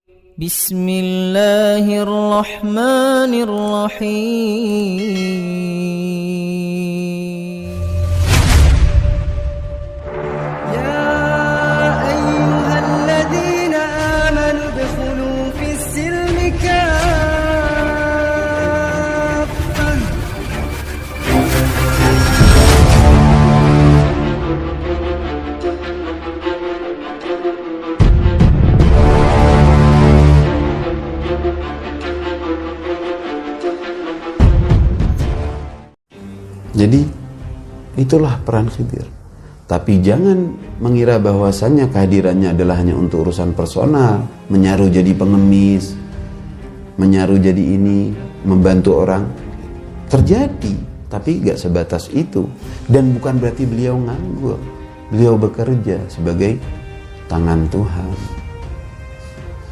Bismillahirrahmanirrahim. Ya ayyuhalladzina amanu udkhulu fis silmi kaffah. Jadi itulah peran Khidir. Tapi jangan mengira bahwasannya kehadirannya adalah hanya untuk urusan personal, menyaruh jadi pengemis, menyaruh jadi ini, membantu orang. Terjadi, tapi gak sebatas itu. Dan bukan berarti beliau nganggur. Beliau bekerja sebagai tangan Tuhan.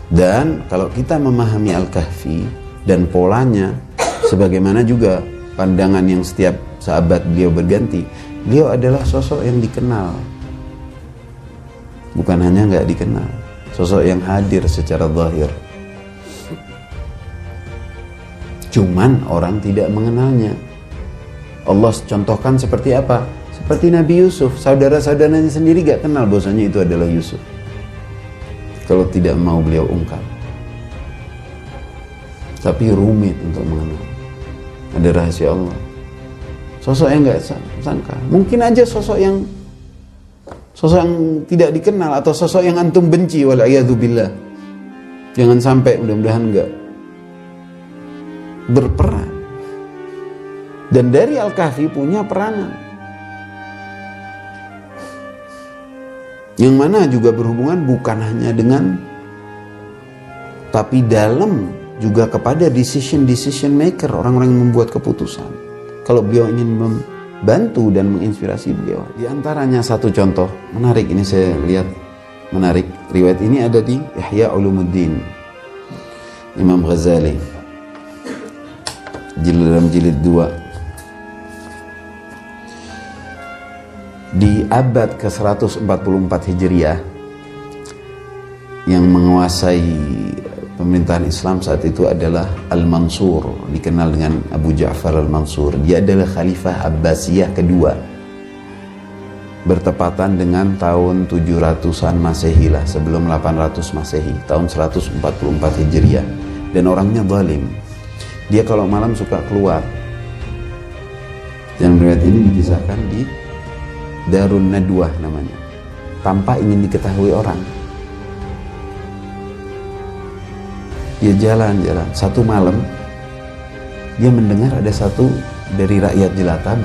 Dan kalau kita memahami Al-Kahfi dan polanya, sebagaimana juga pandangan yang setiap sahabat beliau berganti, beliau adalah sosok yang dikenal, bukan hanya nggak dikenal, sosok yang hadir secara zahir, cuman orang tidak mengenalnya. Allah contohkan seperti apa? Seperti Nabi Yusuf, saudara-saudaranya sendiri gak kenal bahwasanya itu adalah Yusuf kalau tidak mau beliau ungkap. Tapi rumit untuk mengenal, ada rahasia Allah. Sosok yang nggak sangka, mungkin aja sosok yang tidak dikenal atau sosok yang antum benci, wal'iyadzubillah. Jangan sampai, mudah-mudahan nggak berperan. Dan dari Al-Kahfi punya peranan yang mana juga berhubungan bukan hanya dengan, tapi dalam juga kepada decision maker, orang-orang yang membuat keputusan. Kalau beliau ingin membantu dan menginspirasi beliau. Di antaranya satu contoh menarik, ini saya lihat menarik. Riwayat ini ada di Ihya Ulumuddin Imam Ghazali, dalam jilid 2. Di abad ke-144 Hijriah, yang menguasai pemerintahan Islam saat itu adalah Al-Mansur, dikenal dengan Abu Ja'far Al-Mansur. Dia adalah Khalifah Abbasiyah kedua, bertepatan dengan tahun 700-an Masehi lah, sebelum 800 Masehi, tahun 144 Hijriah. Dan orangnya zalim. Dia kalau malam suka keluar. Dan riwayat ini dikisahkan di Darun Nadwah namanya, tanpa ingin diketahui orang. Dia jalan-jalan, satu malam dia mendengar ada satu dari rakyat jelata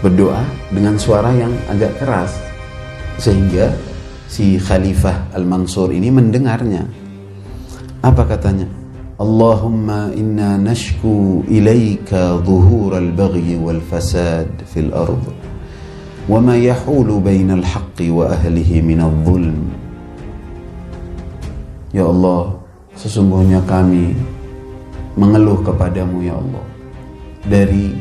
berdoa dengan suara yang agak keras, sehingga si Khalifah Al-Mansur ini mendengarnya. Apa katanya? Allahumma inna nashku ilaika zuhur al-baghi wal-fasad fil ardh wa ma yahulu bainal haqqi wa ahlihi minadh dhulm. Ya Allah, sesungguhnya kami mengeluh kepadamu ya Allah dari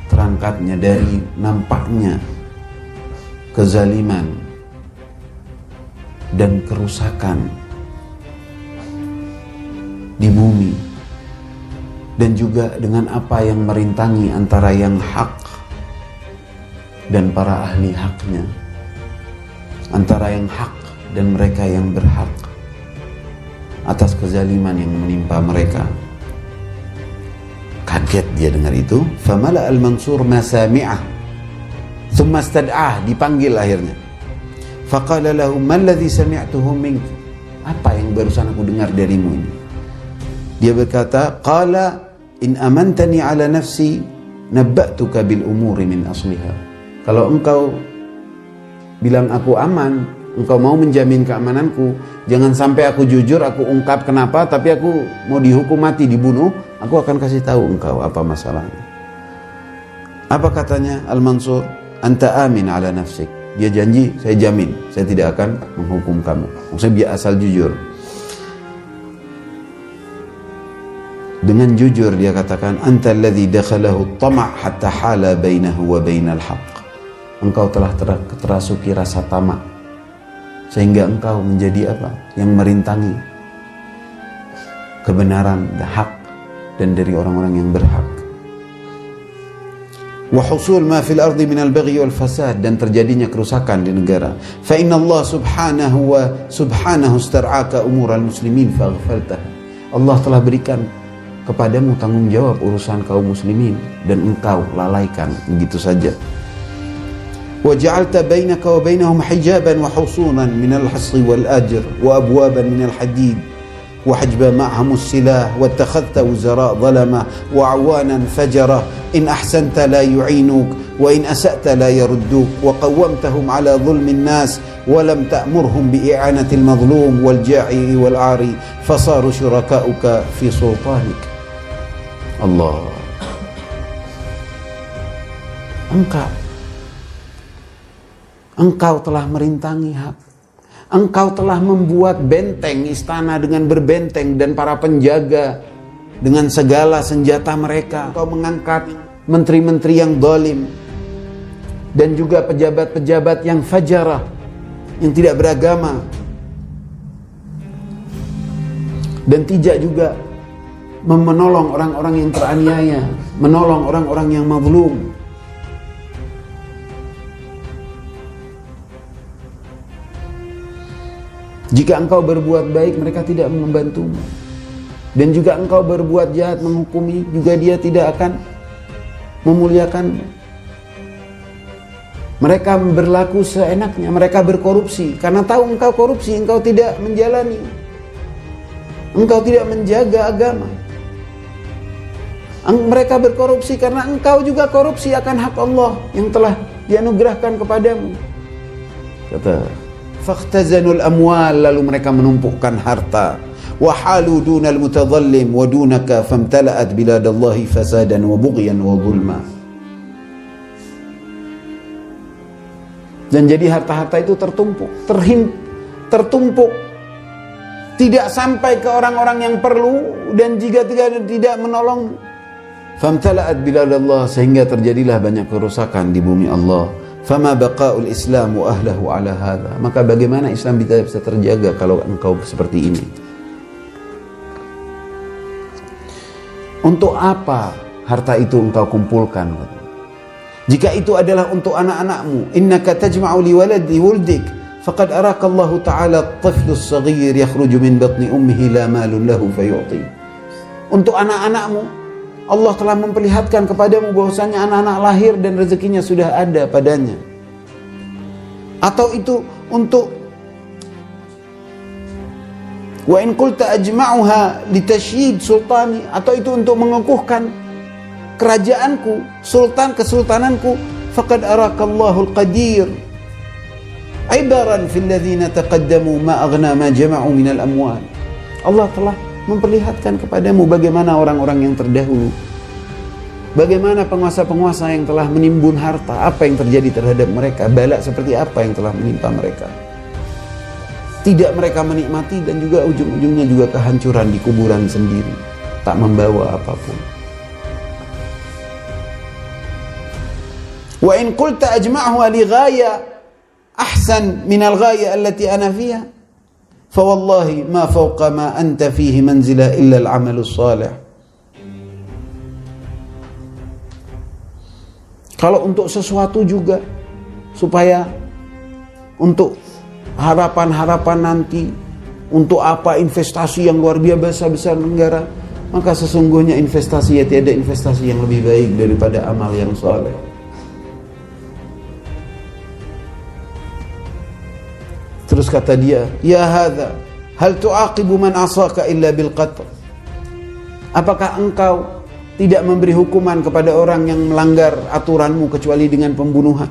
terangkatnya, dari nampaknya kezaliman dan kerusakan di bumi, dan juga dengan apa yang merintangi antara yang hak dan para ahli haknya, antara yang hak dan mereka yang berhak, atas kezaliman yang menimpa mereka. Kaget dia dengar itu. Famala Al-Mansur masami'ah thumma istad'ah, dipanggil akhirnya. Faqala lahu malladhi sami'tuhu mink, apa yang barusan aku dengar darimu ini? Dia berkata, qala in amantani ala nafsi nabba'tuka bil umuri min asliha. Kalau engkau bilang aku aman, engkau mau menjamin keamananku, jangan sampai aku jujur, aku ungkap kenapa, tapi aku mau dihukum mati, dibunuh, aku akan kasih tahu engkau apa masalahnya. Apa katanya Al-Mansur? Anta amin ala nafsik. Dia janji, saya jamin, saya tidak akan menghukum kamu. Maksudnya dia asal jujur. Dengan jujur dia katakan, anta alladhi dakhalahu at-tama' hatta hala bainahu wa bainal haqq. engkau telah terasuki rasa tamak, sehingga engkau menjadi apa? Yang merintangi kebenaran, hak, dan dari orang-orang yang berhak. Wa husul ma fil ardi min al-baghi wal fasad, dan terjadinya kerusakan di negara. Fa inna Allah subhanahu istar'aka umur al-muslimin faghfaltaha. Allah telah berikan kepadamu tanggung jawab urusan kaum muslimin dan engkau lalaikan begitu saja. Wa ja'alta bainaka wa bainahum hijaban wa husunan min al-hasri wal ajr wa abwaban min al-hadid وحجب معهم السلاح واتخذت وزراء ظلمة وعوانا فجرة إن أحسنت لا يعينوك وإن أسأت لا يردوك وقومتهم على ظلم الناس ولم تأمرهم بإعانة المظلوم والجائع والعاري فصاروا شركاؤك في سلطانك. الله. Engkau telah merintangi hak. Engkau telah membuat benteng istana dengan berbenteng dan para penjaga dengan segala senjata mereka. Engkau mengangkat menteri-menteri yang zalim dan juga pejabat-pejabat yang fajarah, yang tidak beragama, dan tidak juga menolong orang-orang yang teraniaya, menolong orang-orang yang mazlum. Jika engkau berbuat baik, mereka tidak membantumu. Dan juga engkau berbuat jahat, menghukumi, juga dia tidak akan memuliakanmu. Mereka berlaku seenaknya, mereka berkorupsi. Karena tahu engkau korupsi, engkau tidak menjalani. Engkau tidak menjaga agama. Mereka berkorupsi karena engkau juga korupsi akan hak Allah yang telah dianugerahkan kepadamu. Kata fakhtazanul amwal, lalu mereka menumpukkan harta. Wa halu dunal mutadhallim wa dunaka famtala'at biladallahi fasadan wa bughyan wa zulma. Dan jadi harta-harta itu tertumpuk, tidak sampai ke orang-orang yang perlu, dan jika tidak menolong, famtala'at biladallah, sehingga terjadilah banyak kerusakan di bumi Allah. Fama baqa'ul Islam wa ahlahu ala hadha. Maka bagaimana Islam bisa terjaga kalau engkau seperti ini? Untuk apa harta itu engkau kumpulkan? Jika itu adalah untuk anak-anakmu, innaka tajma'u li wuldik faqad araka Allah Ta'ala at-tiflu as-saghir yakhruju min batni ummihi la malun lahu fayu'ti. Untuk anak-anakmu, Allah telah memperlihatkan kepadamu bahwasanya anak-anak lahir dan rezekinya sudah ada padanya. Atau itu untuk wa in qulta ajma'uha litashyid sultani, atau itu untuk mengukuhkan kerajaanku, kesultananku, faqad arakallahul qadir ibaran fil ladzina taqaddamu ma aghna ma jama'u minal amwal. Allah telah memperlihatkan kepadamu bagaimana orang-orang yang terdahulu, bagaimana penguasa-penguasa yang telah menimbun harta, apa yang terjadi terhadap mereka, bala seperti apa yang telah menimpa mereka. Tidak mereka menikmati, dan juga ujung-ujungnya juga kehancuran di kuburan sendiri, tak membawa apapun. Wa in qulta ajma'hu li ghaya ahsan min al-ghaya allati ana fiha فوالله ما فوق ما أنت فيه منزلة إلا العمل الصالح. Kalau untuk sesuatu juga, supaya untuk harapan-harapan nanti, untuk apa investasi yang luar biasa besar negara, maka sesungguhnya investasi, ya tiada investasi yang lebih baik daripada amal yang saleh. Terus kata dia, ya hadza, hal tu'aqibu man asaka illa bil qatl. Apakah engkau tidak memberi hukuman kepada orang yang melanggar aturanmu kecuali dengan pembunuhan?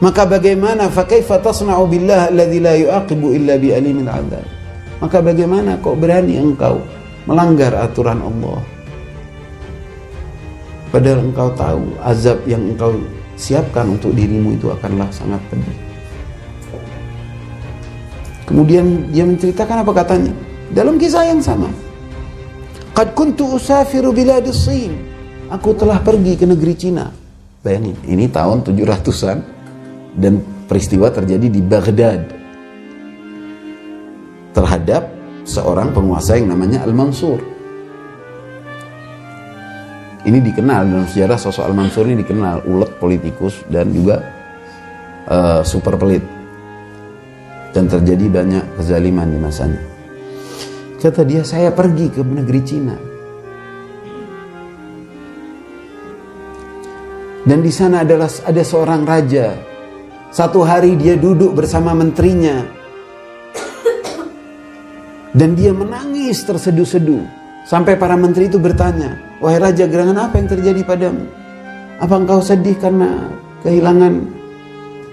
Maka bagaimana, fa kaifa tasna'u billah alladzi la yu'aqibu illa bi alimil 'adzab. Maka bagaimana kok berani engkau melanggar aturan Allah, padahal engkau tahu azab yang engkau siapkan untuk dirimu itu akanlah sangat pedih. Kemudian dia menceritakan apa katanya dalam kisah yang sama. Qad kuntu usafiru biladis Sin. Aku telah pergi ke negeri Cina. Bayangin, ini tahun 700-an dan peristiwa terjadi di Baghdad terhadap seorang penguasa yang namanya Al-Mansur. Ini dikenal dalam sejarah, sosok Al-Mansur ini dikenal ulet, politikus, dan juga super pelit. Dan terjadi banyak kezaliman di masanya. Kata dia, saya pergi ke negeri Cina. Dan di sana ada seorang raja. Satu hari dia duduk bersama menterinya. Dan dia menangis terseduh-seduh. Sampai para menteri itu bertanya, wahai raja, gerangan apa yang terjadi padamu? Apa engkau sedih karena kehilangan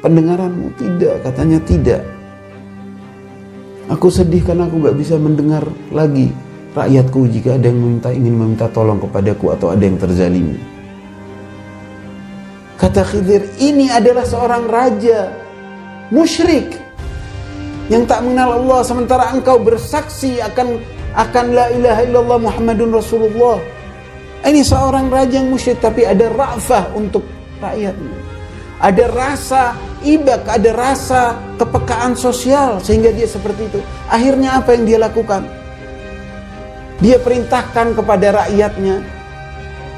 pendengaranmu? Tidak, katanya tidak. Aku sedih karena aku gak bisa mendengar lagi rakyatku jika ada yang ingin meminta tolong kepadaku atau ada yang terzalimi. Kata Khidir, ini adalah seorang raja musyrik yang tak mengenal Allah, sementara engkau bersaksi akan la ilaha illallah Muhammadun Rasulullah. Ini seorang raja yang musyrik, tapi ada ra'fah untuk rakyatnya. Ada rasa ibak, ada rasa kepekaan sosial sehingga dia seperti itu. Akhirnya apa yang dia lakukan? Dia perintahkan kepada rakyatnya,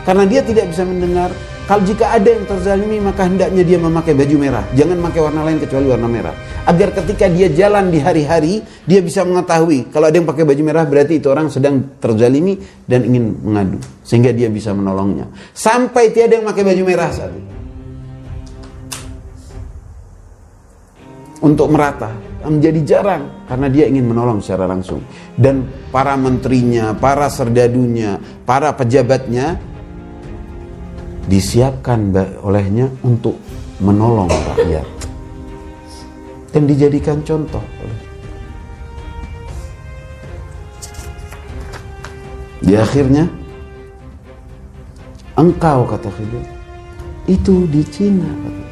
karena dia tidak bisa mendengar, kalau jika ada yang terzalimi maka hendaknya dia memakai baju merah. Jangan pakai warna lain kecuali warna merah. Agar ketika dia jalan di hari-hari, dia bisa mengetahui kalau ada yang pakai baju merah berarti itu orang sedang terzalimi dan ingin mengadu. Sehingga dia bisa menolongnya. Sampai tiada yang pakai baju merah saat itu. Untuk merata menjadi jarang karena dia ingin menolong secara langsung. Dan para menterinya, para serdadunya, para pejabatnya disiapkan olehnya untuk menolong rakyat dan dijadikan contoh. Di akhirnya, engkau, kata Khidir, itu di Cina, kata.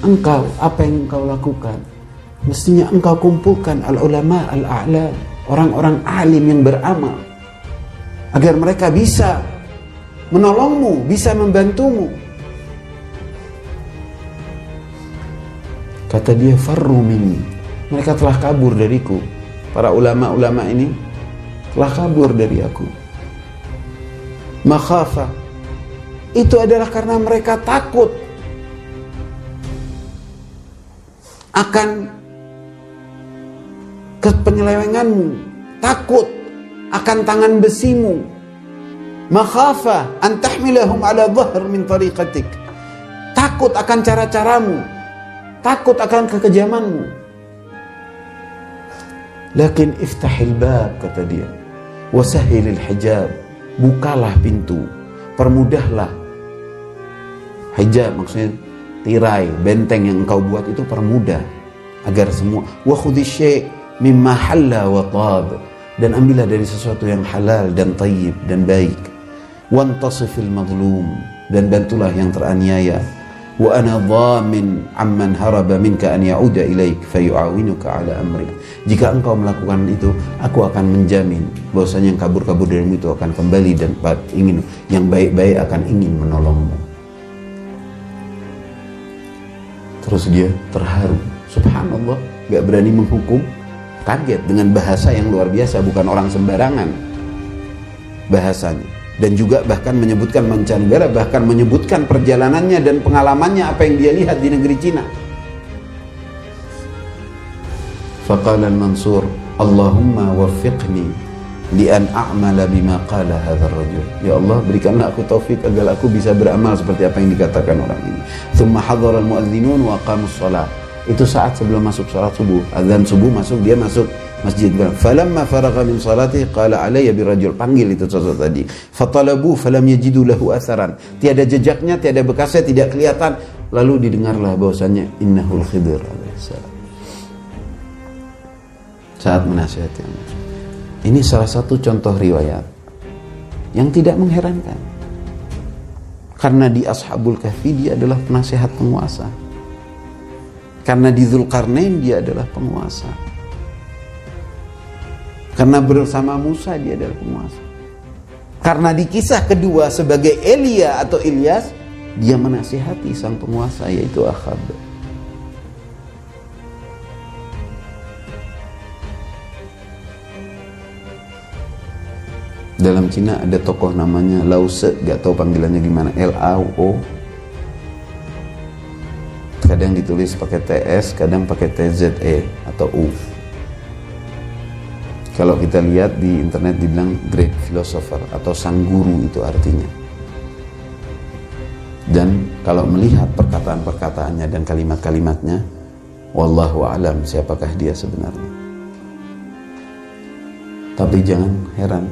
Engkau, apa yang engkau lakukan? Mestinya engkau kumpulkan al-ulama al-a'lam, orang-orang alim yang beramal, agar mereka bisa menolongmu, bisa membantumu. Kata dia, farru minni, mereka telah kabur dariku. Para ulama-ulama ini telah kabur dari aku. Makhafa, itu adalah karena mereka takut akan penyelewenganmu, takut akan tangan besimu. Makhafa an tahmilahum ala dhahr min tariqatik, takut akan cara-caramu, takut akan kekejamanmu. Lakin iftahil bab, kata dia, wasahilil hijab, bukalah pintu, permudahlah. Hijab maksudnya tirai, benteng yang engkau buat itu permudah agar semua. Wa khudhi syai' mimma halla wa tab, dan ambillah dari sesuatu yang halal dan tayyib dan baik. Wantasifil mazlum, dan bantulah yang teraniaya. Wa ana dhamin amman haraba minka an ya'uda ilaik fayu'awinuka ala amrik. Jika engkau melakukan itu, aku akan menjamin bahwasanya yang kabur-kabur darimu itu akan kembali dan ingin yang baik-baik akan ingin menolongmu. Terus dia terharu, subhanallah, gak berani menghukum, kaget dengan bahasa yang luar biasa, bukan orang sembarangan bahasanya. Dan juga bahkan menyebutkan mancanegara, bahkan menyebutkan perjalanannya dan pengalamannya, apa yang dia lihat di negeri Cina. Faqala al-Mansur, Allahumma waffiqni li an a'mala bima qala hadzal rajul. Ya Allah, berikanlah aku taufik agar aku bisa beramal seperti apa yang dikatakan orang ini. Tsumma hadhara al-muadhdhinun wa aqamus shalah. Itu saat sebelum masuk salat subuh, azan subuh masuk, dia masuk masjid. Falamma faragha min salati qala alayya birajul, panggil itu sosok tadi. Fatalabu falam yajidu lahu atharan, tiada jejaknya, tiada bekasnya, tidak kelihatan. Lalu didengarlah bahwasanya innahul Khidir alaihissalam. Saat menasihati. Ini salah satu contoh riwayat yang tidak mengherankan, karena di Ashabul Kahfi dia adalah penasihat penguasa, karena di Dzulqarnain dia adalah penguasa, karena bersama Musa dia adalah penguasa, karena di kisah kedua sebagai Elia atau Ilyas dia menasihati sang penguasa, yaitu Akhab. Dalam Cina ada tokoh namanya Lao Tse, gak tahu panggilannya gimana, Lao. Kadang ditulis pakai TS, kadang pakai TZE atau U. Kalau kita lihat di internet dibilang great philosopher atau sang guru, itu artinya. Dan kalau melihat perkataan-perkataannya dan kalimat-kalimatnya, wallahu a'lam siapakah dia sebenarnya. Tapi jangan heran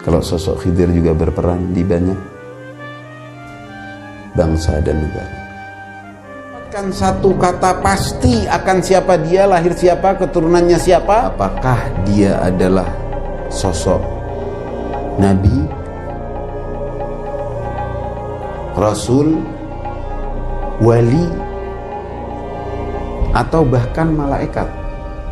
kalau sosok Khidir juga berperan di banyak bangsa dan negara. Kan satu kata pasti akan siapa dia, lahir siapa, keturunannya siapa. Apakah dia adalah sosok Nabi, Rasul, Wali, atau bahkan malaikat?